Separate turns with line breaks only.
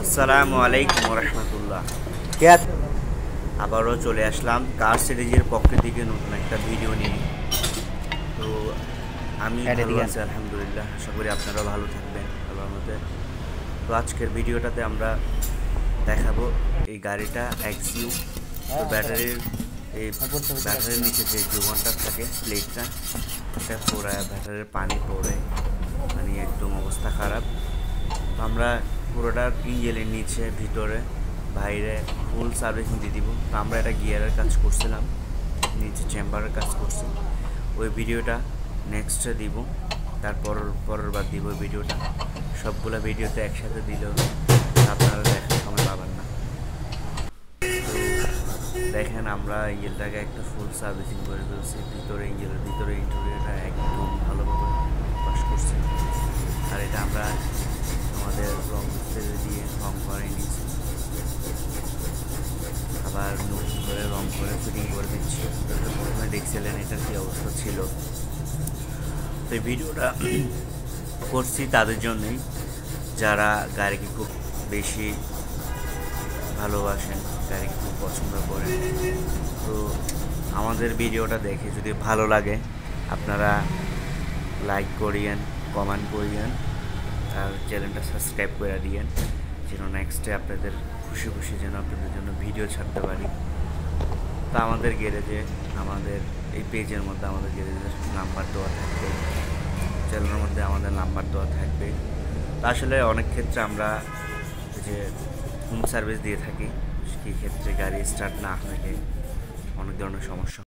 আসসালামু আলাইকুম রহমতুল্লাহ। আবারও চলে আসলাম কার সিরিজের পক্ষ থেকে নতুন একটা ভিডিও নিয়ে। তো আমি ভালো আছি আলহামদুলিল্লাহ, আশা করি আপনারাও ভালো থাকবেন আল্লাহর মধ্যে। তো আজকের ভিডিওটাতে আমরা দেখাবো এই গাড়িটা এক্সইউ। তো ব্যাটারির নিচে যে জীবনটা থাকে প্লেটটা, এটা পড়ায় ব্যাটারির পানি পড়ে, মানে একদম অবস্থা খারাপ। তো আমরা পুরোটার ইঞ্জিনের নিচে ভিতরে বাইরে ফুল সার্ভিসিং দিয়ে দিব। তো আমরা এটা গিয়ারের কাজ করছিলাম, নিচে চেম্বারের কাজ করছি। ওই ভিডিওটা নেক্সটে দিব, পরের বার দিব ওই ভিডিওটা। সবগুলো ভিডিওতে একসাথে দিলেও আপনারা দেখার সময় পাবেন না। তো দেখেন আমরা ইঞ্জিনটাকে একটা ফুল সার্ভিসিং করে ফেলছি। ইঞ্জিনের ভিতরে ইন্টেরিয়রটা একদম ভালোভাবে ওয়াশ করছি। আর এটা আমরা আমাদের রং মিস্ত্রি দিয়ে রং করে নিচ্ছি, আবার নতুন করে রং করে ফিটিং করে দিচ্ছি। প্রথমে দেখছিলেন এটার কী অবস্থা ছিল। তো এই ভিডিওটা করছি তাদের জন্যই যারা গাড়িকে খুব বেশি ভালোবাসেন, গাড়িকে খুব পছন্দ করেন। তো আমাদের ভিডিওটা দেখে যদি ভালো লাগে আপনারা লাইক করিয়েন, কমেন্ট করিয়েন, আর চ্যানেলটা সাবস্ক্রাইব করে দিয়েন, যেন নেক্সটে আপনাদের খুশি খুশি যেন আপনাদের জন্য ভিডিও ছাড়তে পারি। তো আমাদের গ্যারেজে, আমাদের এই পেজের মধ্যে আমাদের গ্যারেজের নাম্বার দেওয়া থাকবে, চ্যানেলের মধ্যে আমাদের নাম্বার দেওয়া থাকবে। তো আসলে অনেক ক্ষেত্রে আমরা যে হোম সার্ভিস দিয়ে থাকি, সেই ক্ষেত্রে গাড়ি স্টার্ট না হলে অনেক ধরনের সমস্যা